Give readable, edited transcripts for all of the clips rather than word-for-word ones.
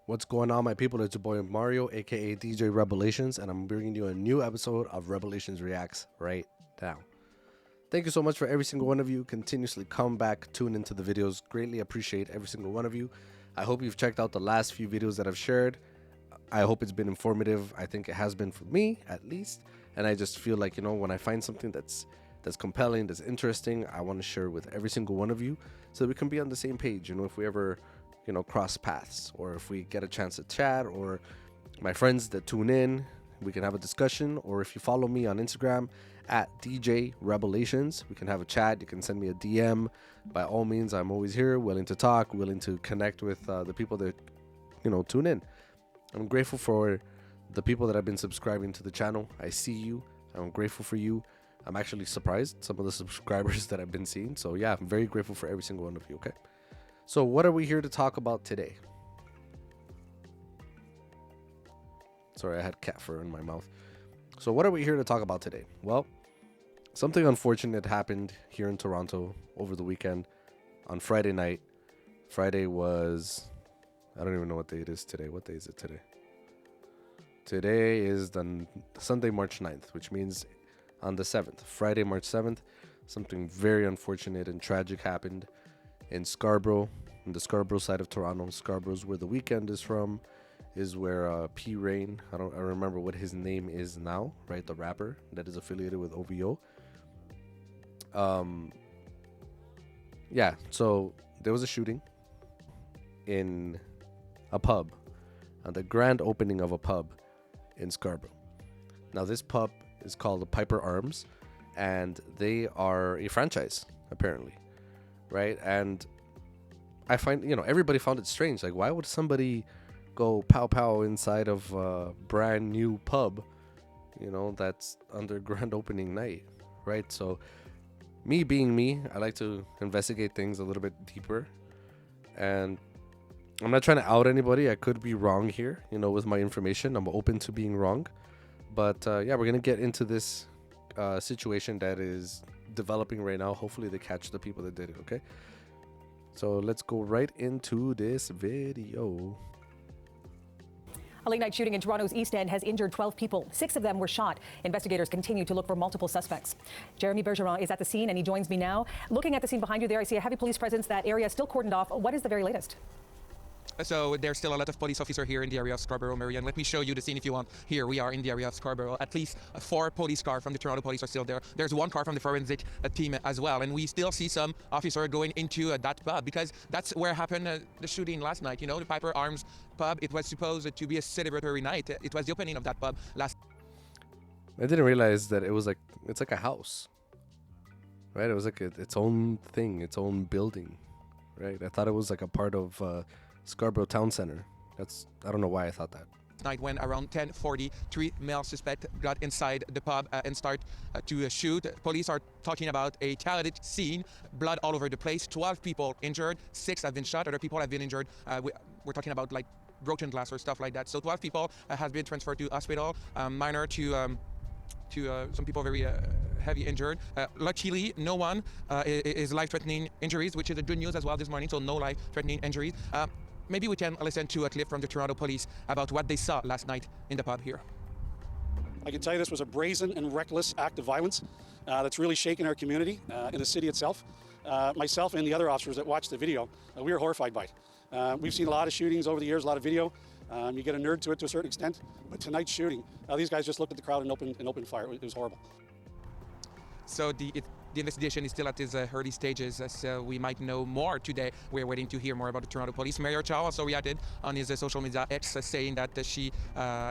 What's going on, my people? It's your boy Mario, aka DJ Rebelations, and I'm bringing you a new episode of Rebelations Reacts right now. Thank you so much for every single one of you continuously come back, tune into the videos. Greatly appreciate every single one of you. I hope you've checked out the last few videos that I've shared. I hope it's been informative. I think it has been for me, at least. And I just feel like, when I find something that's compelling, that's interesting, I want to share with every single one of you so that we can be on the same page. If we ever, cross paths, or if we get a chance to chat, or my friends that tune in, we can have a discussion. Or if you follow me on Instagram at DJ Rebelations, we can have a chat. You can send me a DM. By all means, I'm always here, willing to talk, willing to connect with the people that, tune in. I'm grateful for the people that have been subscribing to the channel. I see you. I'm grateful for you. I'm actually surprised some of the subscribers that I've been seeing. So yeah, I'm very grateful for every single one of you. Okay. So what are we here to talk about today? Sorry, I had cat fur in my mouth. So what are we here to talk about today? Well, something unfortunate happened here in Toronto over the weekend on Friday night. Friday was, I don't even know what day it is today. What day is it today? Today is the Sunday, March 9th, which means on the 7th, Friday, March 7th, something very unfortunate and tragic happened in Scarborough, in the Scarborough side of Toronto. Scarborough's where the weekend is from, is where P. Rain, I remember what his name is now, right? The rapper that is affiliated with OVO. Yeah, so there was a shooting in a pub, the grand opening of a pub in Scarborough. Now, this pub is called the Piper Arms, and they are a franchise, apparently, right? And I find, everybody found it strange. Like, why would somebody go pow pow inside of a brand new pub, that's under grand opening night, right? So, me being me, I like to investigate things a little bit deeper, and I'm not trying to out anybody. I could be wrong here, with my information. I'm open to being wrong. But yeah, we're going to get into this situation that is developing right now. Hopefully they catch the people that did it, okay? So let's go right into this video. A late-night shooting in Toronto's East End has injured 12 people. 6 of them were shot. Investigators continue to look for multiple suspects. Jeremy Bergeron is at the scene, and he joins me now. Looking at the scene behind you there, I see a heavy police presence. That area is still cordoned off. What is the very latest? So there's still a lot of police officers here in the area of Scarborough, Marian. Let me show you the scene if you want. Here we are in the area of Scarborough. At least 4 police cars from the Toronto Police are still there. There's 1 car from the forensic team as well. And we still see some officers going into that pub because that's where happened the shooting last night. The Piper Arms pub. It was supposed to be a celebratory night. It was the opening of that pub last. I didn't realize that it's like a house, right? It was like its own thing, its own building, right? I thought it was like a part of Scarborough Town Center. I don't know why I thought that. Night when around 10:40, 3 male suspects got inside the pub and start to shoot. Police are talking about a chaotic scene, blood all over the place, 12 people injured, 6 have been shot, other people have been injured. We're talking about like broken glass or stuff like that. So 12 people have been transferred to hospital, minor to some people very heavy injured. Luckily, no one is life-threatening injuries, which is a good news as well this morning, so no life-threatening injuries. Maybe we can listen to a clip from the Toronto Police about what they saw last night in the pub here. I can tell you this was a brazen and reckless act of violence that's really shaken our community in the city itself. Myself and the other officers that watched the video, we were horrified by it. We've seen a lot of shootings over the years, a lot of video. You get a nerd to it to a certain extent, but tonight's shooting, these guys just looked at the crowd and opened fire. It was horrible. So the investigation is still at its early stages, so we might know more today. We're waiting to hear more about the Toronto Police. Mayor Chow also reacted on his social media X, saying that she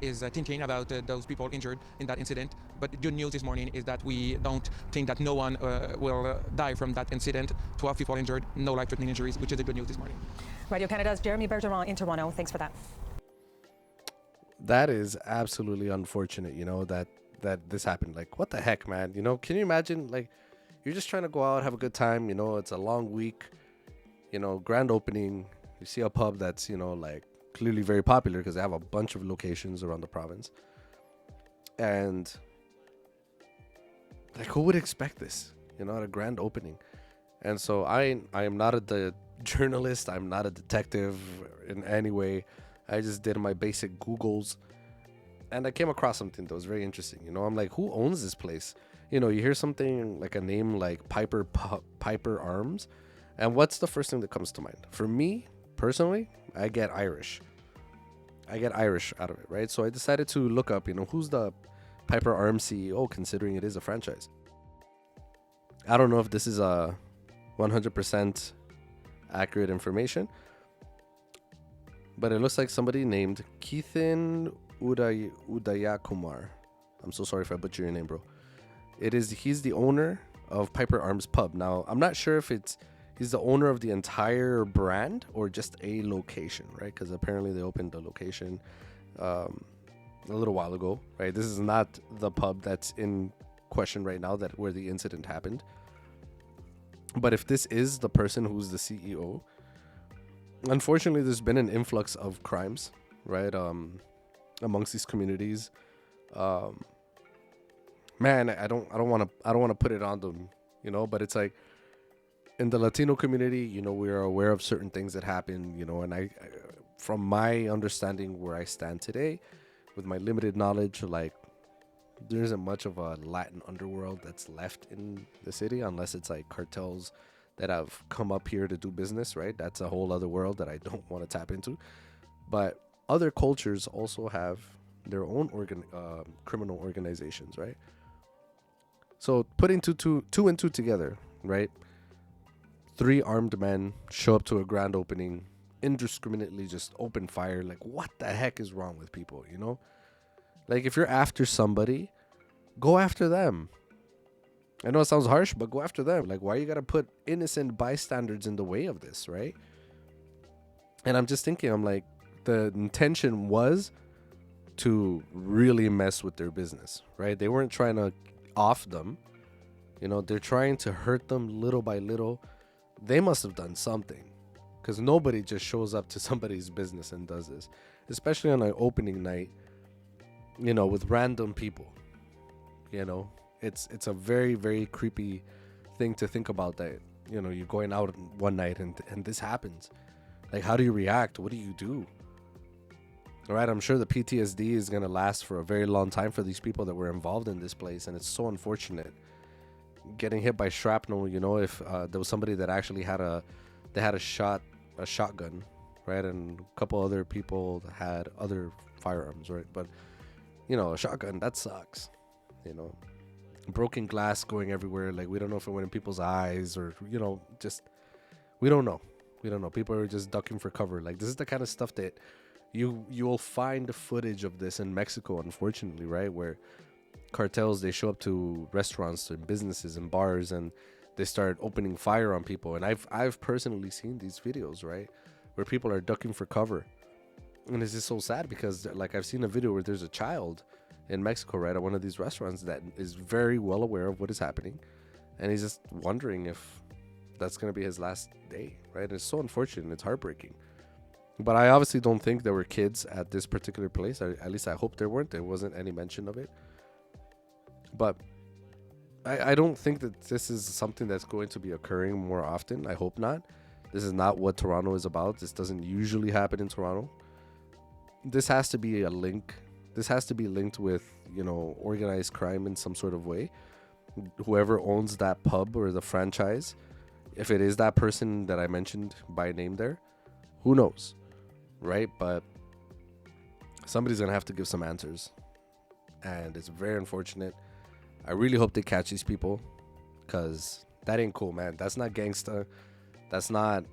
is thinking about those people injured in that incident. But the good news this morning is that we don't think that no one will die from that incident. 12 people injured, no life-threatening injuries, which is the good news this morning. Radio Canada's Jeremy Bergeron in Toronto. Thanks for that. That is absolutely unfortunate, that this happened. Like, what the heck, man? Can you imagine, like, you're just trying to go out, have a good time, it's a long week, grand opening. You see a pub that's, like, clearly very popular because they have a bunch of locations around the province. And, like, who would expect this, at a grand opening? And so I am not a journalist. I'm not a detective in any way. I just did my basic Googles, and I came across something that was very interesting. You know, I'm like, who owns this place? You know, you hear something like a name like Piper Arms, and what's the first thing that comes to mind? For me, personally, I get Irish. I get Irish out of it, right? So I decided to look up, you know, who's the Piper Arms CEO, considering it is a franchise. I don't know if this is a 100% accurate information, but it looks like somebody named Keithan Udayakumar. I'm so sorry if I butcher your name, bro. He's the owner of Piper Arms Pub. Now, I'm not sure if he's the owner of the entire brand or just a location, right? Because apparently they opened a location a little while ago, right? This is not the pub that's in question right now, that where the incident happened. But if this is the person who's the CEO, unfortunately, there's been an influx of crimes, right? Amongst these communities. Man, I don't want to put it on them, you know, but it's like in the Latino community, you know, we are aware of certain things that happen, you know, and I from my understanding where I stand today, with my limited knowledge, like there isn't much of a Latin underworld that's left in the city, unless it's like cartels that have come up here to do business, right? That's a whole other world that I don't want to tap into. But other cultures also have their own criminal organizations, right? So putting two and two together, right? 3 armed men show up to a grand opening, indiscriminately just open fire. Like, what the heck is wrong with people, you know? Like, if you're after somebody, go after them. I know it sounds harsh, but go after them. Like, why you gotta put innocent bystanders in the way of this, right? And I'm just thinking, I'm like, the intention was to really mess with their business, right? They weren't trying to off them. You know, they're trying to hurt them little by little. They must have done something, because nobody just shows up to somebody's business and does this, especially on an opening night, you know, with random people. You know, it's a very, very creepy thing to think about, that, you know, you're going out one night and this happens. Like, how do you react? What do you do? All right, I'm sure the PTSD is going to last for a very long time for these people that were involved in this place, and it's so unfortunate. Getting hit by shrapnel, you know, if there was somebody that actually had a shotgun, right, and a couple other people had other firearms, right? But, you know, a shotgun, that sucks, you know. Broken glass going everywhere, like, we don't know if it went in people's eyes or, you know, just, we don't know. People are just ducking for cover. Like, this is the kind of stuff that you'll find footage of this in Mexico, unfortunately, right, where cartels, they show up to restaurants and businesses and bars, and they start opening fire on people. And I've personally seen these videos, right, where people are ducking for cover. And it's just so sad, because, like, I've seen a video where there's a child in Mexico, right, at one of these restaurants that is very well aware of what is happening, and he's just wondering if that's going to be his last day, right? And it's so unfortunate. It's heartbreaking. But I obviously don't think there were kids at this particular place. At least I hope there weren't. There wasn't any mention of it. But I don't think that this is something that's going to be occurring more often. I hope not. This is not what Toronto is about. This doesn't usually happen in Toronto. This has to be a link. This has to be linked with, you know, organized crime in some sort of way. Whoever owns that pub or the franchise, if it is that person that I mentioned by name there, who knows, right? But somebody's going to have to give some answers. And it's very unfortunate. I really hope they catch these people, because that ain't cool, man. That's not gangsta. That's not,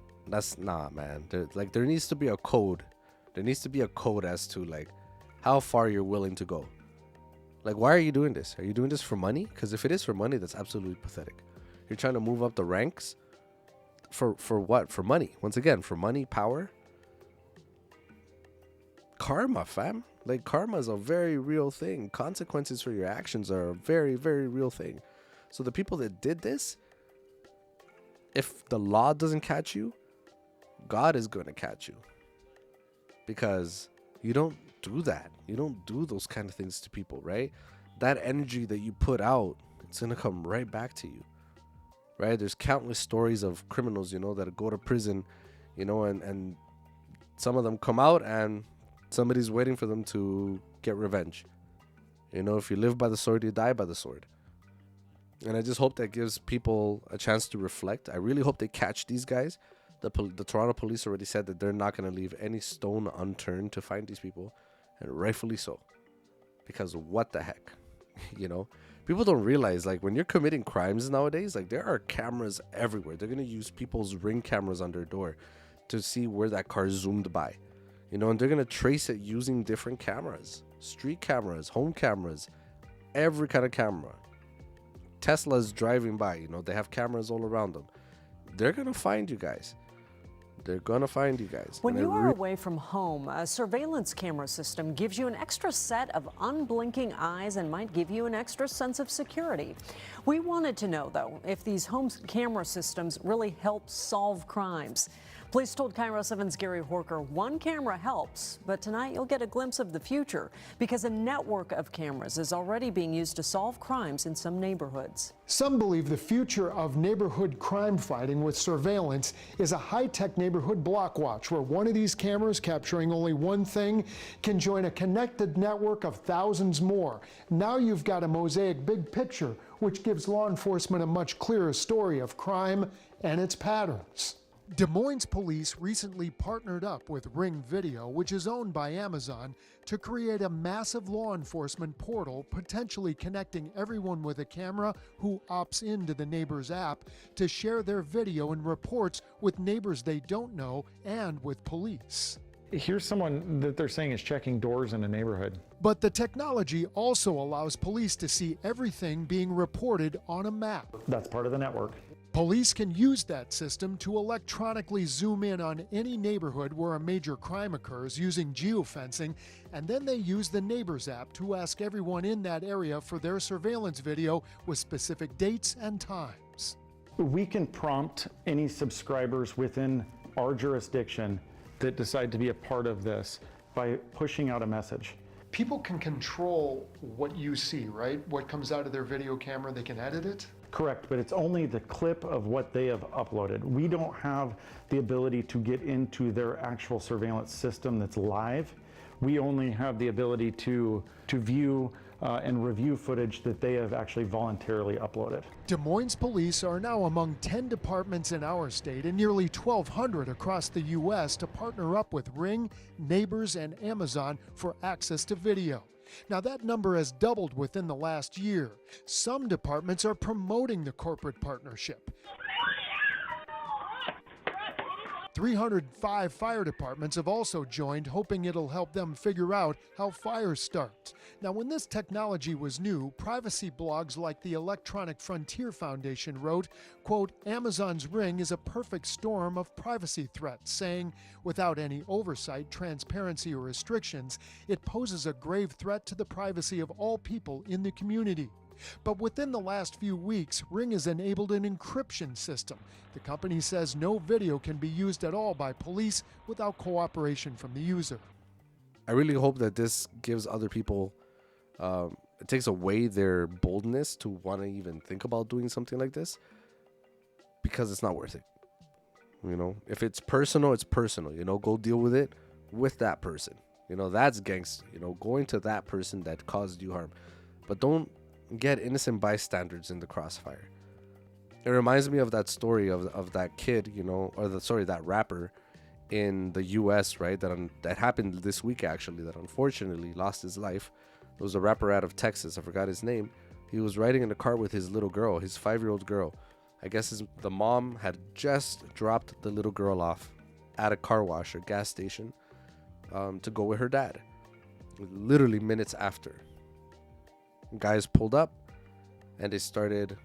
man. There needs to be a code. There needs to be a code as to, like, how far you're willing to go. Like, why are you doing this? Are you doing this for money? Because if it is for money, that's absolutely pathetic. You're trying to move up the ranks for what? For money. Once again, for money, power. Karma, fam. Like, karma is a very real thing. Consequences for your actions are a very, very real thing. So the people that did this, if the law doesn't catch you, God is going to catch you. Because you don't do that. You don't do those kind of things to people, right? That energy that you put out, it's going to come right back to you, right? There's countless stories of criminals, you know, that go to prison, you know, and some of them come out and Somebody's waiting for them to get revenge. You know, if you live by the sword, you die by the sword. And I just hope that gives people a chance to reflect. I really hope they catch these guys. The Toronto police already said that they're not going to leave any stone unturned to find these people. And rightfully so. Because what the heck? You know? People don't realize, like, when you're committing crimes nowadays, like, there are cameras everywhere. They're going to use people's Ring cameras on their door to see where that car zoomed by. You know, and they're going to trace it using different cameras. Street cameras, home cameras, every kind of camera. Tesla's driving by, you know, they have cameras all around them. They're going to find you guys. They're going to find you guys. When you are away from home, a surveillance camera system gives you an extra set of unblinking eyes and might give you an extra sense of security. We wanted to know, though, if these home camera systems really help solve crimes. Police told Cairo 7's Gary Horker one camera helps, but tonight you'll get a glimpse of the future because a network of cameras is already being used to solve crimes in some neighborhoods. Some believe the future of neighborhood crime fighting with surveillance is a high-tech neighborhood block watch where one of these cameras capturing only one thing can join a connected network of thousands more. Now you've got a mosaic big picture which gives law enforcement a much clearer story of crime and its patterns. Des Moines police recently partnered up with Ring Video, which is owned by Amazon, to create a massive law enforcement portal potentially connecting everyone with a camera who opts into the neighbor's app to share their video and reports with neighbors they don't know and with police. Here's someone that they're saying is checking doors in a neighborhood. But the technology also allows police to see everything being reported on a map. That's part of the network. Police can use that system to electronically zoom in on any neighborhood where a major crime occurs using geofencing, and then they use the Neighbors app to ask everyone in that area for their surveillance video with specific dates and times. We can prompt any subscribers within our jurisdiction that decide to be a part of this by pushing out a message. People can control what you see, right? What comes out of their video camera, they can edit it? Correct, but it's only the clip of what they have uploaded. We don't have the ability to get into their actual surveillance system that's live. We only have the ability to view and review footage that they have actually voluntarily uploaded. Des Moines police are now among 10 departments in our state and nearly 1,200 across the U.S. to partner up with Ring, Neighbors, and Amazon for access to video. Now that number has doubled within the last year. Some departments are promoting the corporate partnership. 305 fire departments have also joined, hoping it'll help them figure out how fires start. Now, when this technology was new, privacy blogs like the Electronic Frontier Foundation wrote, quote, Amazon's Ring is a perfect storm of privacy threats, saying, without any oversight, transparency, or restrictions, it poses a grave threat to the privacy of all people in the community. But within the last few weeks, Ring has enabled an encryption system. The company says no video can be used at all by police without cooperation from the user. I really hope that this gives other people, it takes away their boldness to want to even think about doing something like this, because it's not worth it. You know, if it's personal, it's personal. You know, go deal with it with that person. You know, that's gangster. You know, going to that person that caused you harm. But don't get innocent bystanders in the crossfire. It reminds me of that story of that kid, you know, or that rapper in the US, right? That happened this week actually, that unfortunately lost his life. It was a rapper out of Texas. I forgot his name. He was riding in the car with his little girl, his 5-year-old girl. I guess the mom had just dropped the little girl off at a car wash or gas station to go with her dad. Literally minutes after. Guys pulled up and they started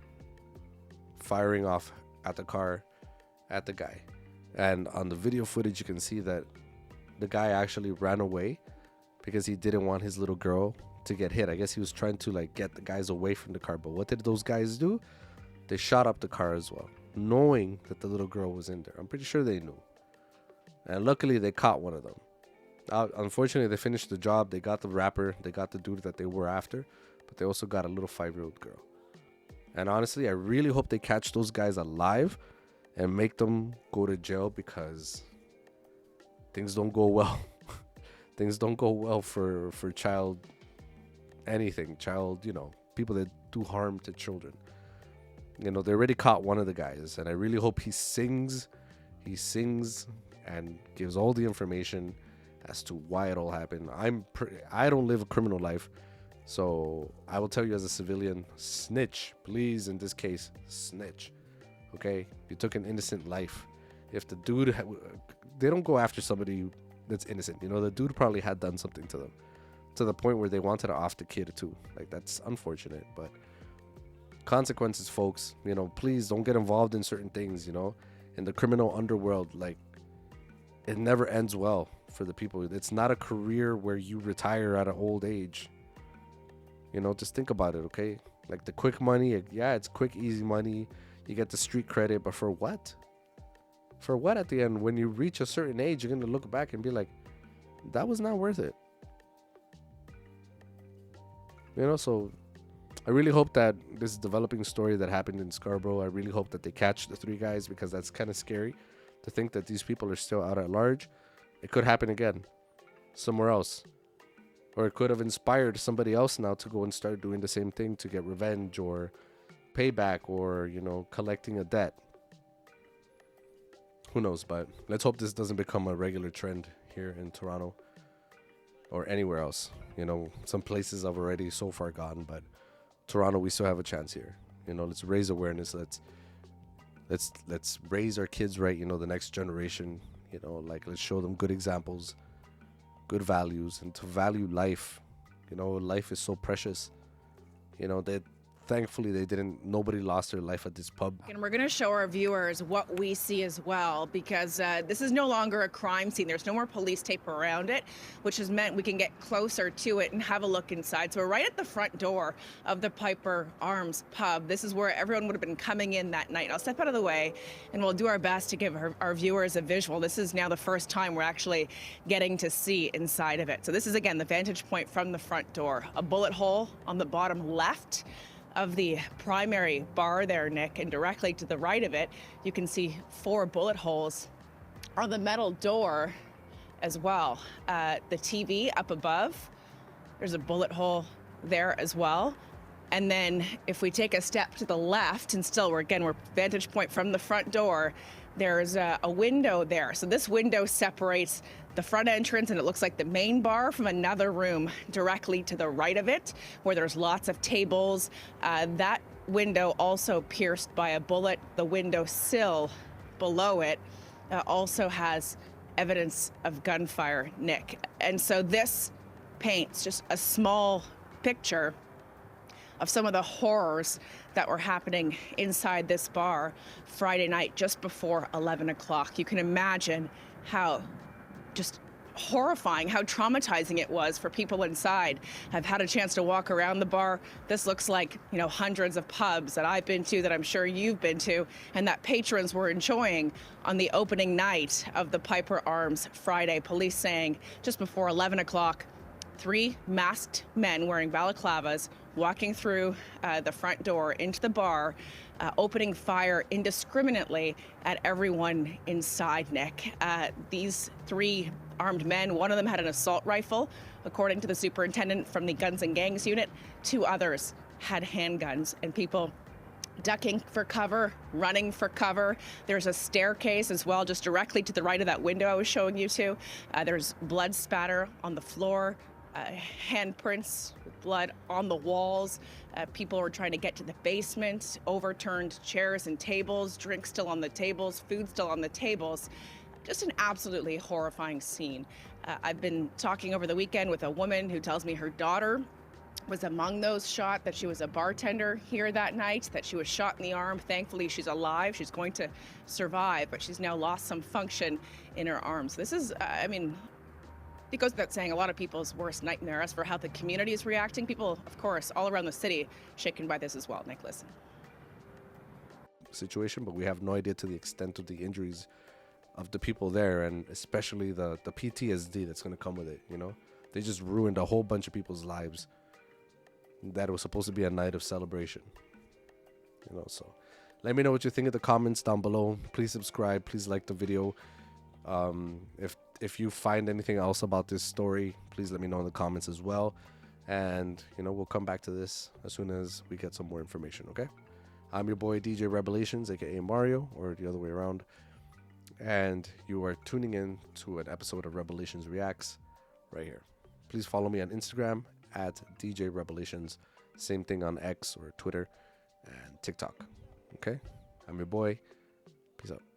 firing off at the car, at the guy. And on the video footage, you can see that the guy actually ran away because he didn't want his little girl to get hit. I guess he was trying to like get the guys away from the car. But what did those guys do? They shot up the car as well, knowing that the little girl was in there. I'm pretty sure they knew. And luckily they caught one of them. Unfortunately, they finished the job. They got the rapper. They got the dude that they were after. But they also got a little 5-year-old girl. And honestly, I really hope they catch those guys alive and make them go to jail, because things don't go well. things don't go well for child anything, child, people that do harm to children. They already caught one of the guys, and I really hope he sings and gives all the information as to why it all happened. I don't live a criminal life, so I will tell you as a civilian, snitch, please. In this case, snitch. Okay, you took an innocent life. If the dude, they don't go after somebody that's innocent. The dude probably had done something to them, to the point where they wanted to off the kid too. Like, that's unfortunate, but consequences, folks. Please don't get involved in certain things. In the criminal underworld, like, it never ends well for the people. It's not a career where you retire at an old age. Just think about it, okay? Like, the quick money, yeah, it's quick, easy money. You get the street credit, but for what? For what at the end? When you reach a certain age, you're gonna look back and be like, that was not worth it. So I really hope that this developing story that happened in Scarborough, I really hope that they catch the 3 guys, because that's kind of scary to think that these people are still out at large. It could happen again somewhere else, or it could have inspired somebody else now to go and start doing the same thing to get revenge or payback, or collecting a debt. Who knows? But let's hope this doesn't become a regular trend here in Toronto or anywhere else. Some places have already so far gone, but Toronto, we still have a chance here. Let's raise awareness. Let's raise our kids right. The next generation. Let's show them good examples, good values, and to value life. Life is so precious. That thankfully nobody lost their life at this pub. And we're going to show our viewers what we see as well, because this is no longer a crime scene. There's no more police tape around it, which has meant we can get closer to it and have a look inside. So we're right at the front door of the Piper Arms pub. This is where everyone would have been coming in that night. I'll step out of the way and we'll do our best to give our viewers a visual. This is now the first time we're actually getting to see inside of it. So this is, again, the vantage point from the front door. A bullet hole on the bottom left of the primary bar there, Nick, and directly to the right of it, you can see 4 bullet holes on the metal door as well. The TV up above, there's a bullet hole there as well. And then if we take a step to the left, and still we're vantage point from the front door, there's a window there. So this window separates the front entrance, and it looks like the main bar, from another room directly to the right of it, where there's lots of tables. That window also pierced by a bullet. The window sill below it also has evidence of gunfire, Nick. And so this paints just a small picture of some of the horrors that were happening inside this bar Friday night, just before 11 o'clock. You can imagine how just horrifying, how traumatizing it was for people inside. I've had a chance to walk around the bar. This looks like, hundreds of pubs that I've been to, that I'm sure you've been to, and that patrons were enjoying on the opening night of the Piper Arms Friday. Police saying just before 11 o'clock, 3 masked men wearing balaclavas walking through the front door into the bar, opening fire indiscriminately at everyone inside, Nick. These 3 armed men, one of them had an assault rifle, according to the superintendent from the Guns and Gangs unit. 2 others had handguns, and people ducking for cover, running for cover. There's a staircase as well, just directly to the right of that window I was showing you to. There's blood spatter on the floor, handprints with blood on the walls. People were trying to get to the basement, overturned chairs and tables, drinks still on the tables, food still on the tables. Just an absolutely horrifying scene. I've been talking over the weekend with a woman who tells me her daughter was among those shot, that she was a bartender here that night, that she was shot in the arm. Thankfully, she's alive. She's going to survive, but she's now lost some function in her arms. This is, it goes without saying, a lot of people's worst nightmare. As for how the community is reacting, people, of course, all around the city shaken by this as well. Nick, listen. Situation, but we have no idea to the extent of the injuries of the people there, and especially the PTSD that's going to come with it. They just ruined a whole bunch of people's lives. That was supposed to be a night of celebration. So let me know what you think in the comments down below. Please subscribe, please like the video. If you find anything else about this story, please let me know in the comments as well. And, we'll come back to this as soon as we get some more information, okay? I'm your boy, DJ Rebelations, aka Mario, or the other way around. And you are tuning in to an episode of Rebelations Reacts right here. Please follow me on Instagram at DJ Rebelations. Same thing on X or Twitter and TikTok. Okay? I'm your boy. Peace out.